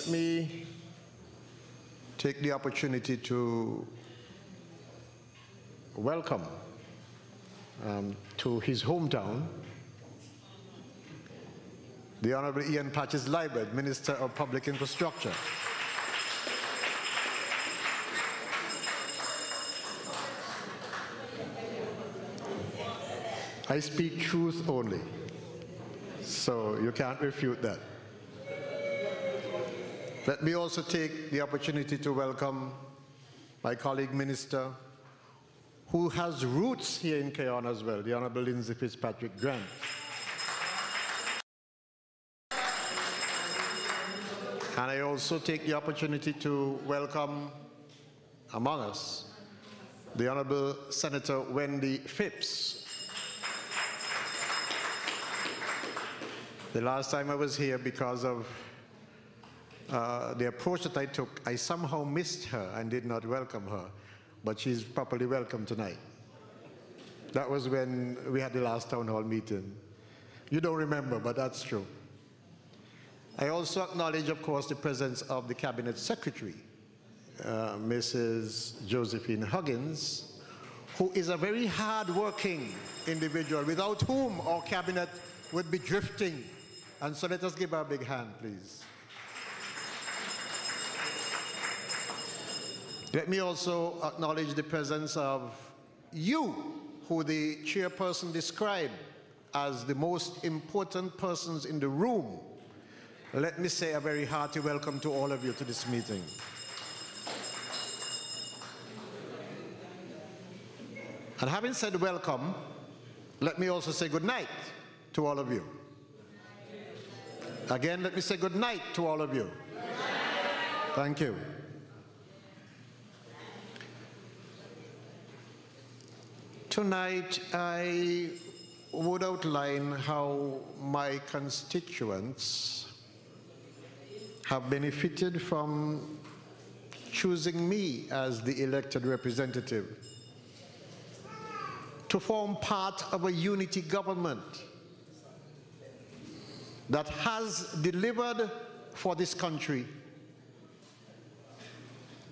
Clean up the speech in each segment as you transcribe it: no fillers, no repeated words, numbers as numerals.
Let me take the opportunity to welcome to his hometown the Honorable Ian Patches-Liebert, Minister of Public Infrastructure. I speak truth only, so you can't refute that. Let me also take the opportunity to welcome my colleague minister, who has roots here in Keyon as well, the Honorable Lindsay Fitzpatrick Grant. And I also take the opportunity to welcome among us the Honorable Senator Wendy Phipps. The last time I was here, because of the approach that I took, I somehow missed her and did not welcome her, but she's properly welcome tonight. That was when we had the last town hall meeting. You don't remember, but that's true. I also acknowledge, of course, the presence of the Cabinet Secretary, Mrs. Josephine Huggins, who is a very hard-working individual, without whom our cabinet would be drifting. And so let us give her a big hand, please. Let me also acknowledge the presence of you, who the chairperson described as the most important persons in the room. Let me say a very hearty welcome to all of you to this meeting. And having said welcome, let me also say good night to all of you. Again, let me say good night to all of you. Thank you. Tonight, I would outline how my constituents have benefited from choosing me as the elected representative to form part of a unity government that has delivered for this country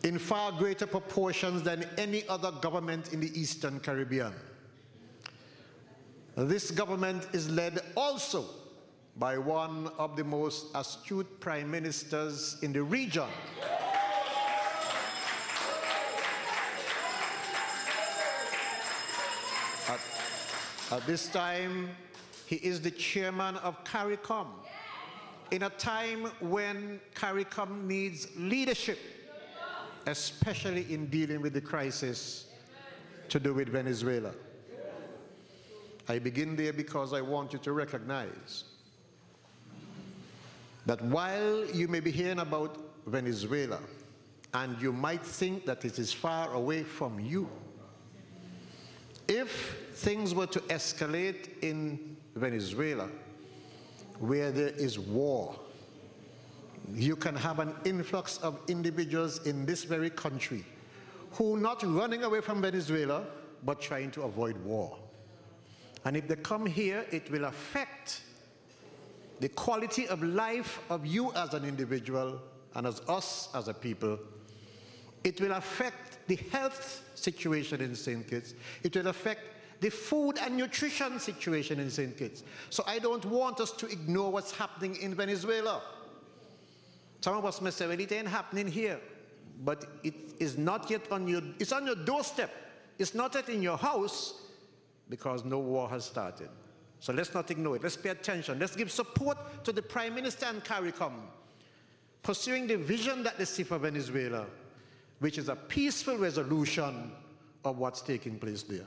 in far greater proportions than any other government in the Eastern Caribbean. This government is led also by one of the most astute prime ministers in the region. At this time, he is the chairman of CARICOM, in a time when CARICOM needs leadership, especially in dealing with the crisis to do with Venezuela. I begin there because I want you to recognize that while you may be hearing about Venezuela, and you might think that it is far away from you, if things were to escalate in Venezuela, where there is war, you can have an influx of individuals in this very country who are not running away from Venezuela, but trying to avoid war. And if they come here, it will affect the quality of life of you as an individual and as us as a people. It will affect the health situation in St. Kitts. It will affect the food and nutrition situation in St. Kitts. So I don't want us to ignore what's happening in Venezuela. Some of us may say, well, it ain't happening here. But it is not yet on your, it's on your doorstep. It's not yet in your house because no war has started. So let's not ignore it. Let's pay attention. Let's give support to the Prime Minister and CARICOM, pursuing the vision that they see for Venezuela, which is a peaceful resolution of what's taking place there.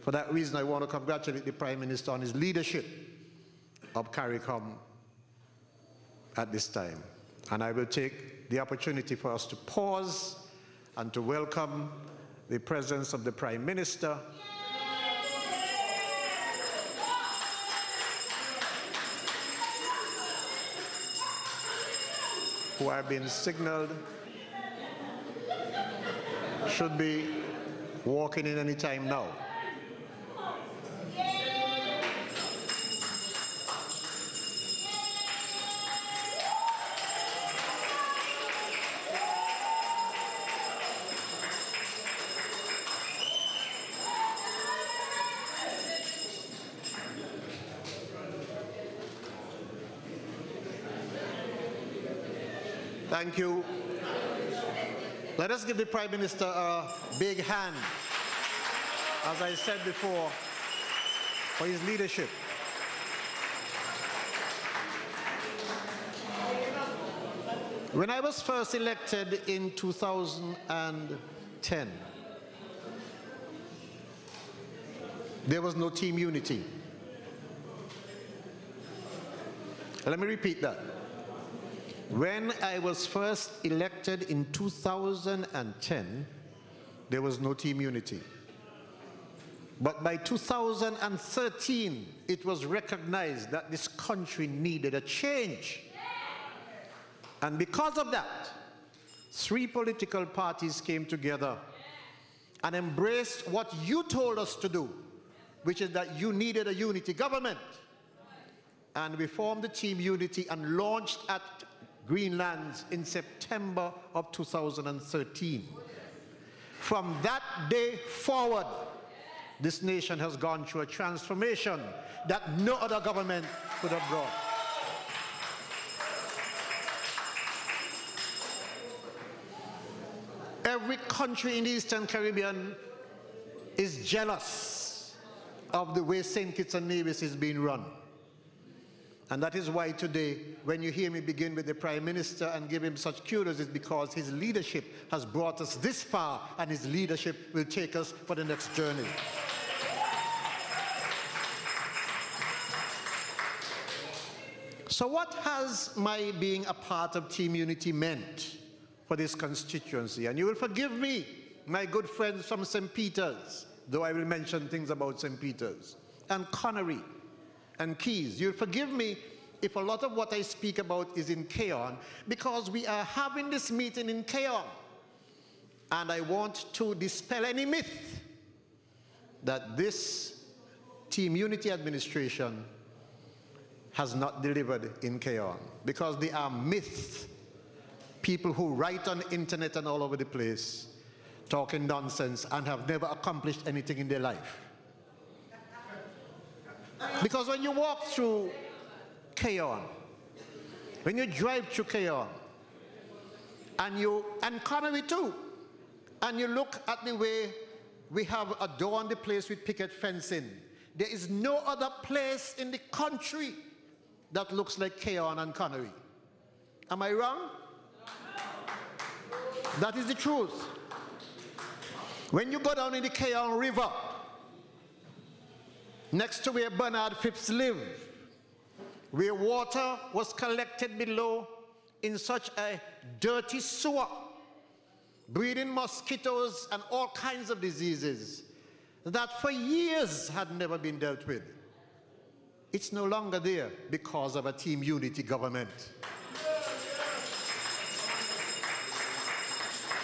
For that reason, I want to congratulate the Prime Minister on his leadership of CARICOM at this time. And I will take the opportunity for us to pause and to welcome the presence of the Prime Minister, who have been signaled should be walking in any time now. Thank you. Let us give the Prime Minister a big hand, as I said before, for his leadership. When I was first elected in 2010, there was no team unity. Let me repeat that. When I was first elected in 2010, there was no team unity. But by 2013, it was recognized that this country needed a change. And because of that, 3 political parties came together and embraced what you told us to do, which is that you needed a unity government. And we formed the team unity and launched at Greenlands in September of 2013. From that day forward, this nation has gone through a transformation that no other government could have brought. Every country in the Eastern Caribbean is jealous of the way St. Kitts and Nevis is being run. And that is why today, when you hear me begin with the Prime Minister and give him such kudos, it's because his leadership has brought us this far, and his leadership will take us for the next journey. So what has my being a part of Team Unity meant for this constituency? And you will forgive me, my good friends from St. Peter's, though I will mention things about St. Peter's, and Connery, and Keys. You'll forgive me if a lot of what I speak about is in Keon, because we are having this meeting in Keon. And I want to dispel any myth that this Team Unity administration has not delivered in Keon, because there are myths, people who write on the internet and all over the place, talking nonsense and have never accomplished anything in their life. Because when you walk through Keon, when you drive through Keon, and Connery too, and you look at the way we have adorned the place with picket fencing, there is no other place in the country that looks like Keon and Connery. Am I wrong? That is the truth. When you go down in the Keon River, next to where Bernard Phipps lived, where water was collected below in such a dirty sewer, breeding mosquitoes and all kinds of diseases that for years had never been dealt with. It's no longer there because of a Team Unity government.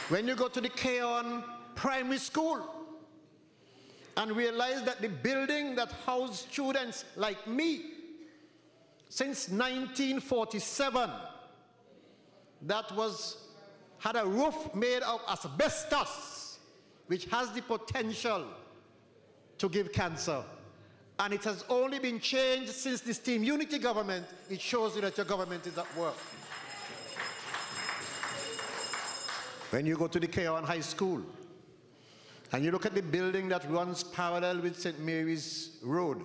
When you go to the Keon Primary School and realize that the building that housed students like me since 1947, that had a roof made of asbestos, which has the potential to give cancer. And it has only been changed since this Team Unity government. It shows you that your government is at work. When you go to the Keon High School and you look at the building that runs parallel with St. Mary's Road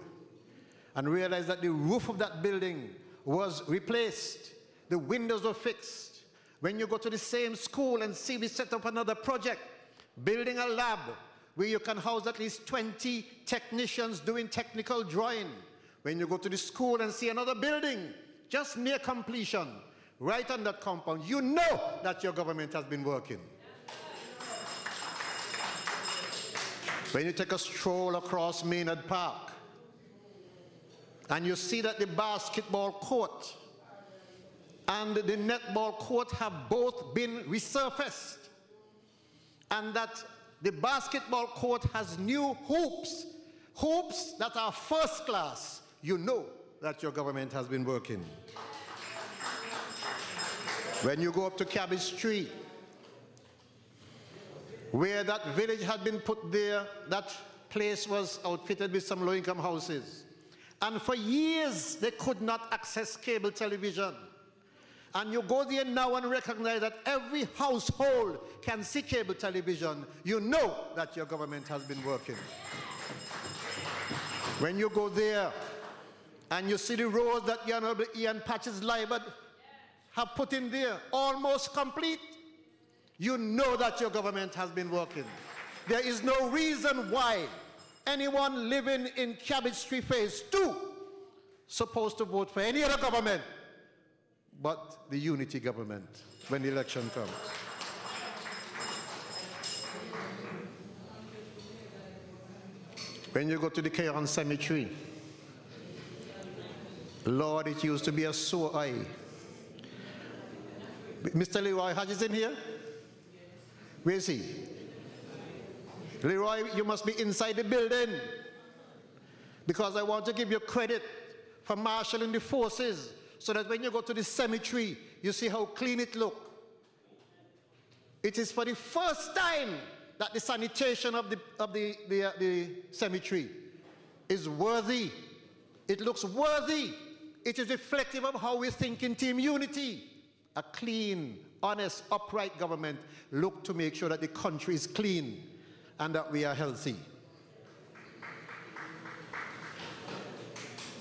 and realize that the roof of that building was replaced, the windows were fixed. When you go to the same school and see we set up another project, building a lab where you can house at least 20 technicians doing technical drawing. When you go to the school and see another building just near completion, right on that compound, you know that your government has been working. When you take a stroll across Maynard Park and you see that the basketball court and the netball court have both been resurfaced, and that the basketball court has new hoops that are first class, you know that your government has been working. When you go up to Cabbage Tree, where that village had been put there, that place was outfitted with some low-income houses. And for years, they could not access cable television. and you go there now and recognize that every household can see cable television, you know that your government has been working. When you go there and you see the roads that the Honorable Ian Patches-Libert have put in there, almost complete, you know that your government has been working. There is no reason why anyone living in Cabbage Street Phase 2 supposed to vote for any other government but the unity government when the election comes. When you go to the Keyon Cemetery, Lord, it used to be a sore eye. Mr. Leroy Hodge is in here? Where is he? Leroy, you must be inside the building, because I want to give you credit for marshalling the forces so that when you go to the cemetery, you see how clean it looks. It is for the first time that the sanitation of the cemetery is worthy. It looks worthy. It is reflective of how we think in Team Unity. A clean, honest, upright government look to make sure that the country is clean and that we are healthy.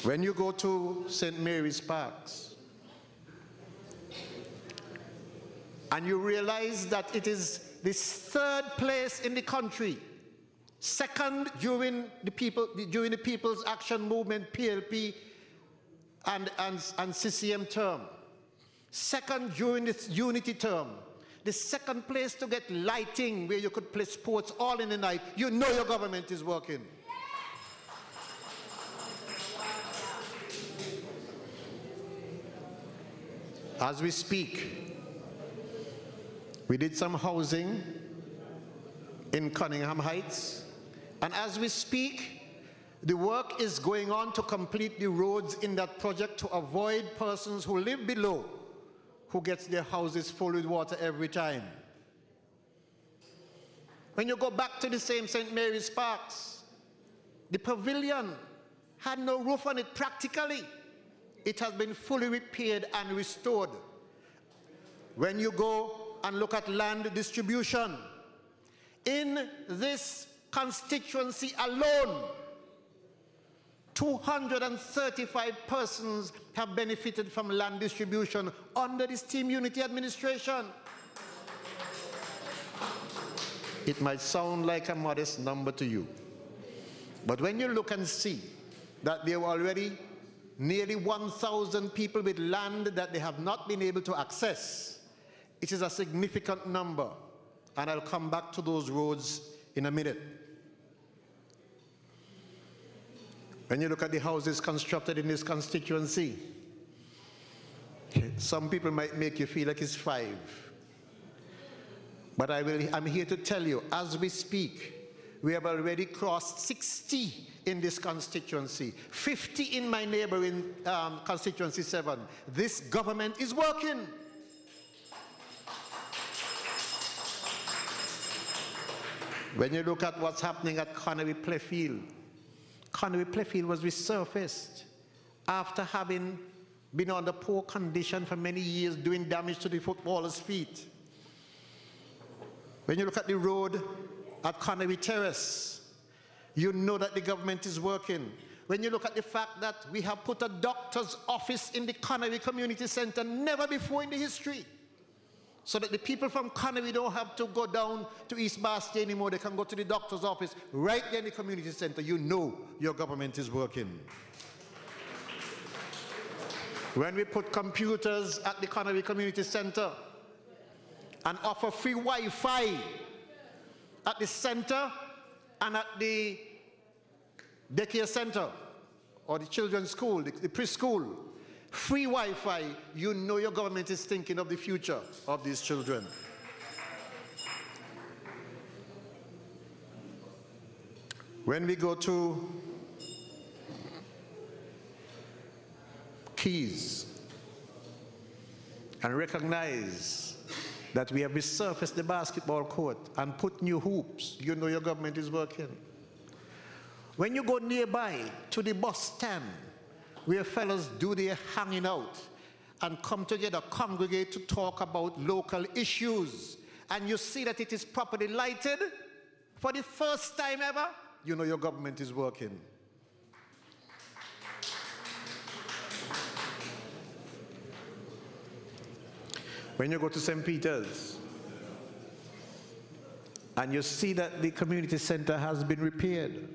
When you go to St. Mary's Parks and you realize that it is the third place in the country, second during the People's Action Movement, PLP, and CCM term, second during this unity term, the second place to get lighting where you could play sports all in the night, you know your government is working. As we speak, we did some housing in Cunningham Heights, and as we speak, the work is going on to complete the roads in that project to avoid persons who live below who gets their houses full with water every time. When you go back to the same St. Mary's Parks, the pavilion had no roof on it practically. It has been fully repaired and restored. When you go and look at land distribution, in this constituency alone, 235 persons have benefited from land distribution under this Team Unity administration. It might sound like a modest number to you, but when you look and see that there were already nearly 1,000 people with land that they have not been able to access, it is a significant number, and I'll come back to those roads in a minute. When you look at the houses constructed in this constituency, some people might make you feel like it's 5. But I'm here to tell you, as we speak, we have already crossed 60 in this constituency, 50 in my neighboring constituency 7. This government is working. When you look at what's happening at Connery Playfield, Connery Playfield was resurfaced after having been under poor condition for many years, doing damage to the footballers' feet. When you look at the road at Connery Terrace, you know that the government is working. When you look at the fact that we have put a doctor's office in the Connery Community Center, never before in the history, so that the people from Connery don't have to go down to East Bastille anymore. They can go to the doctor's office right there in the community center. You know your government is working. When we put computers at the Connery Community Center and offer free Wi-Fi at the center and at the daycare center or the children's school, the preschool, free Wi-Fi, you know your government is thinking of the future of these children. When we go to Keys and recognize that we have resurfaced the basketball court and put new hoops, you know your government is working. When you go nearby to the bus stand, where fellows do their hanging out, and come together, congregate to talk about local issues, and you see that it is properly lighted for the first time ever, you know your government is working. When you go to St. Peter's and you see that the community center has been repaired,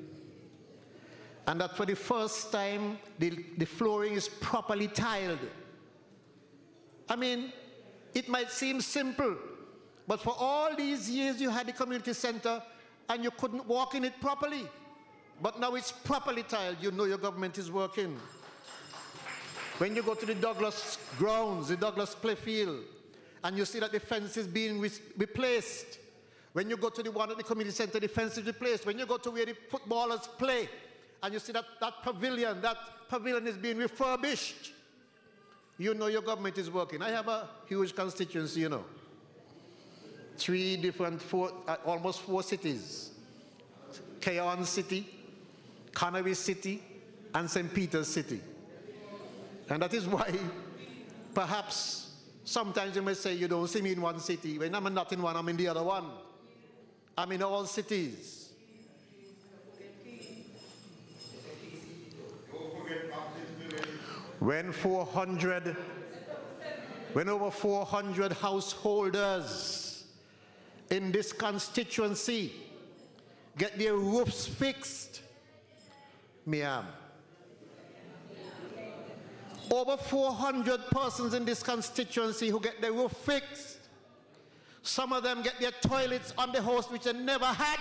and that for the first time the flooring is properly tiled. I mean, it might seem simple, but for all these years you had the community center and you couldn't walk in it properly. But now it's properly tiled, you know your government is working. When you go to the Douglas grounds, the Douglas playfield, and you see that the fence is being replaced. When you go to the one at the community center, the fence is replaced. When you go to where the footballers play, and you see that pavilion is being refurbished, you know your government is working. I have a huge constituency, you know. Almost four cities. Keon City, Connery City, and St. Peter's City. And that is why perhaps sometimes you may say you don't see me in one city. When I'm not in one, I'm in the other one. I'm in all cities. When over 400 householders in this constituency get their roofs fixed, over 400 persons in this constituency who get their roof fixed. Some of them get their toilets on the house which they never had.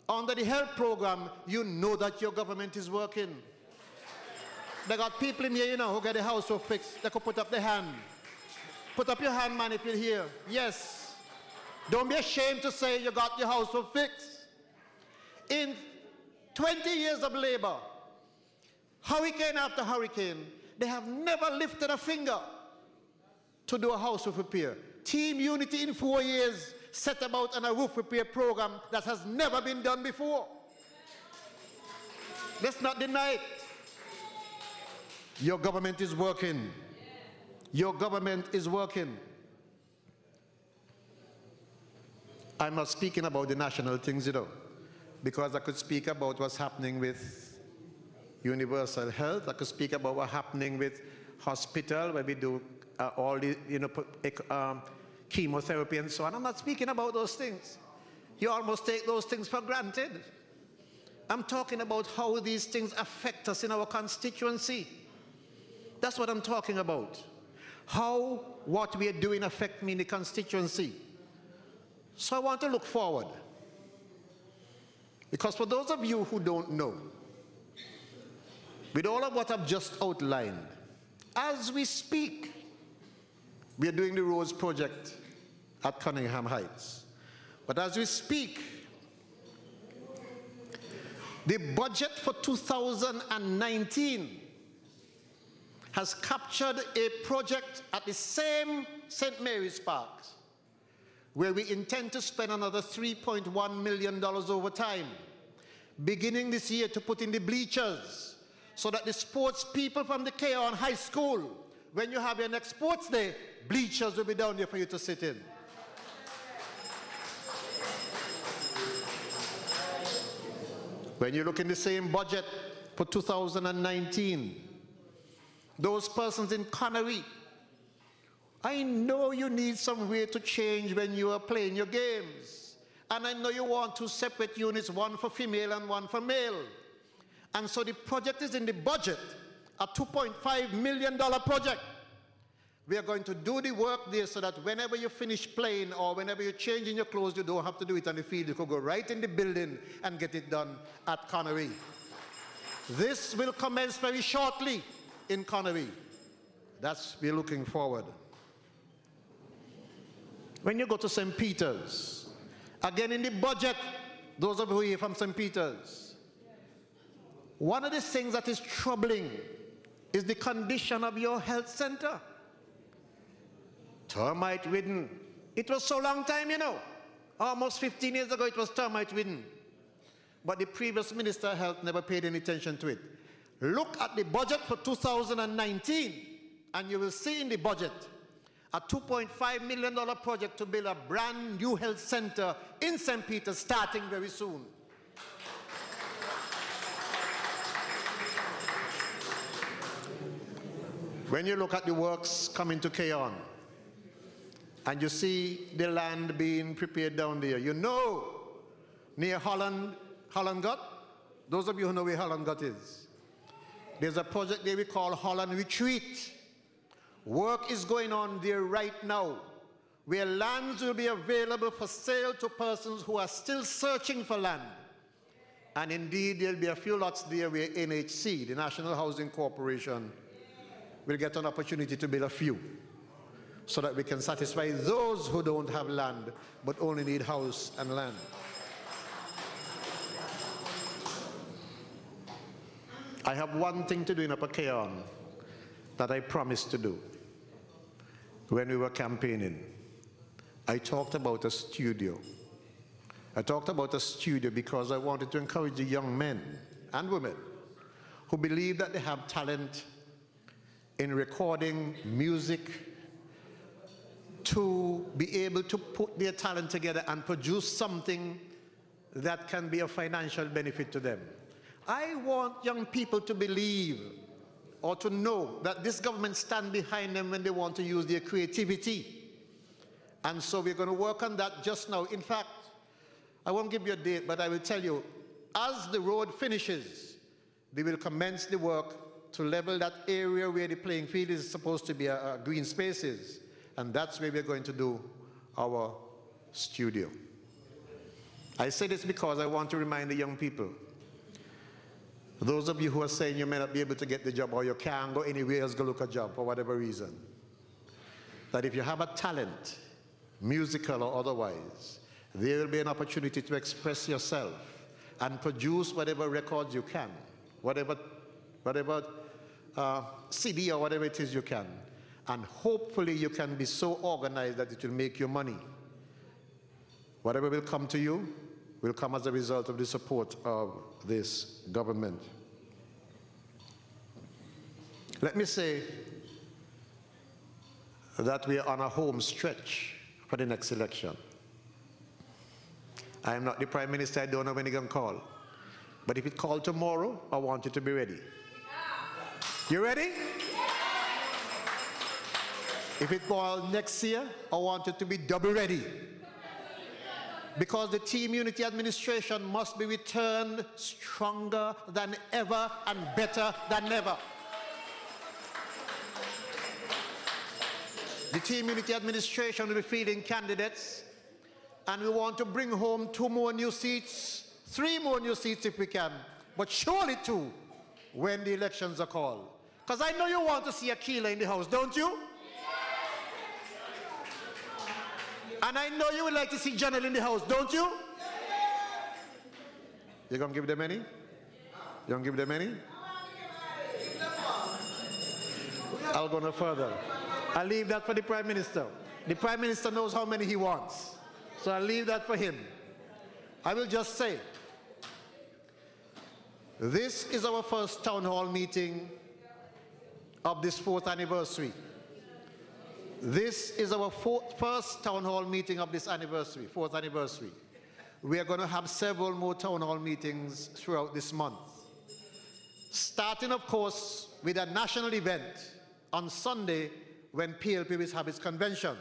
Under the health program, you know that your government is working. They got people in here, you know, who get the house roof fixed. They could put up their hand. Put up your hand, man, if you're here. Yes. Don't be ashamed to say you got your house roof fixed. In 20 years of labor, hurricane after hurricane, they have never lifted a finger to do a house roof repair. Team Unity in 4 years set about on a roof repair program that has never been done before. Let's not deny it. Your government is working. Your government is working. I'm not speaking about the national things, you know, because I could speak about what's happening with universal health. I could speak about what's happening with hospital, where we do all the, you know, chemotherapy and so on. I'm not speaking about those things. You almost take those things for granted. I'm talking about how these things affect us in our constituency. That's what I'm talking about. How what we are doing affect me in the constituency. So I want to look forward. Because for those of you who don't know, with all of what I've just outlined, as we speak, we are doing the roads project at Cunningham Heights. But as we speak, the budget for 2019 has captured a project at the same St. Mary's Park, where we intend to spend another $3.1 million over time, beginning this year, to put in the bleachers, so that the sports people from the Keon High School, when you have your next sports day, bleachers will be down there for you to sit in. When you look in the same budget for 2019, those persons in Connery, I know you need some way to change when you are playing your games. And I know you want 2 separate units, one for female and one for male. And so the project is in the budget, a $2.5 million project. We are going to do the work there so that whenever you finish playing or whenever you're changing your clothes, you don't have to do it on the field. You could go right in the building and get it done at Connery. This will commence very shortly in Connery. We're looking forward. When you go to St. Peter's, again in the budget, those of you who are here from St. Peter's, one of the things that is troubling is the condition of your health center. Termite ridden. It was so long time, you know. Almost 15 years ago it was termite ridden. But the previous Minister of Health never paid any attention to it. Look at the budget for 2019. and you will see in the budget a $2.5 million project to build a brand new health center in St. Peter starting very soon. When you look at the works coming to Keyon, and you see the land being prepared down there, you know, near Holland Gut, those of you who know where Holland Gut is, there's a project there we call Holland Retreat. Work is going on there right now, where lands will be available for sale to persons who are still searching for land. And indeed, there'll be a few lots there where NHC, the National Housing Corporation, will get an opportunity to build a few, so that we can satisfy those who don't have land, but only need house and land. I have one thing to do in Upper Keyon that I promised to do when we were campaigning. I talked about a studio. I talked about a studio because I wanted to encourage the young men and women who believe that they have talent in recording music to be able to put their talent together and produce something that can be of financial benefit to them. I want young people to believe or to know that this government stands behind them when they want to use their creativity. And so we're going to work on that just now. In fact, I won't give you a date, but I will tell you, as the road finishes, they will commence the work to level that area where the playing field is supposed to be a green spaces. And that's where we're going to do our studio. I say this because I want to remind the young people, those of you who are saying you may not be able to get the job or you can't go anywhere else go look a job for whatever reason, that if you have a talent, musical or otherwise, there will be an opportunity to express yourself and produce whatever records you can, whatever CD or whatever it is you can. And hopefully you can be so organized that it will make you money. Whatever will come to you will come as a result of the support of this government. Let me say that we are on a home stretch for the next election. I am not the Prime Minister, I don't know when he's going to call. But if it called tomorrow, I want you to be ready. You ready? If it called next year, I want you to be double ready. Because the Team Unity administration must be returned stronger than ever and better than ever. The Team Unity administration will be fielding candidates, and we want to bring home 2 more new seats, 3 more new seats if we can, but surely 2 when the elections are called. Because I know you want to see a killer in the house, don't you? And I know you would like to see General in the house, don't you? You're going to give them any? You going to give them any? I'll go no further. I'll leave that for the Prime Minister. The Prime Minister knows how many he wants. So I'll leave that for him. I will just say, this is our first town hall meeting of this 4th anniversary. This is our first town hall meeting of this anniversary, 4th anniversary. We are going to have several more town hall meetings throughout this month. Starting, of course, with a national event on Sunday when PLP will have its convention,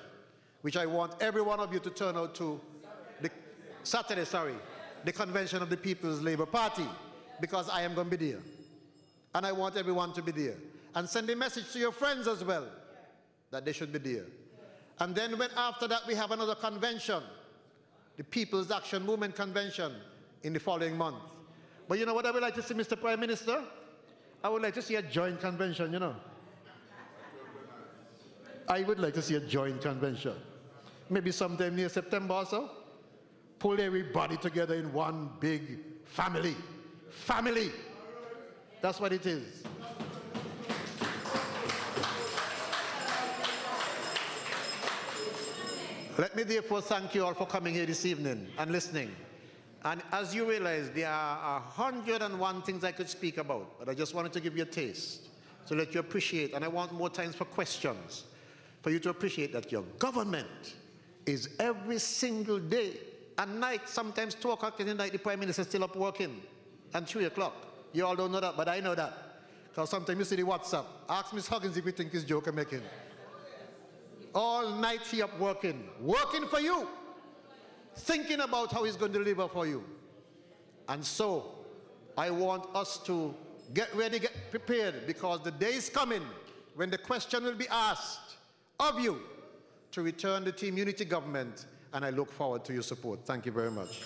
which I want every one of you to turn out to. The convention of the People's Labour Party, because I am going to be there. And I want everyone to be there. And send a message to your friends as well, that they should be there. And then when after that we have another convention, the People's Action Movement Convention in the following month. But you know what I would like to see, Mr. Prime Minister? I would like to see a joint convention, you know. I would like to see a joint convention. Maybe sometime near September or so. Pull everybody together in one big family. Family. That's what it is. Let me therefore thank you all for coming here this evening and listening. And as you realize, there are 101 things I could speak about, but I just wanted to give you a taste So let you appreciate, and I want more times for questions, for you to appreciate that your government is every single day, at night, sometimes 2 o'clock in the night, the Prime Minister is still up working, and 3 o'clock. You all don't know that, but I know that. Because sometimes you see the WhatsApp. Ask Ms. Huggins if you think it's joke I'm making. All night he up working for you, thinking about how he's going to deliver for you. And so, I want us to get ready, get prepared, because the day is coming when the question will be asked of you to return the team unity government, and I look forward to your support. Thank you very much.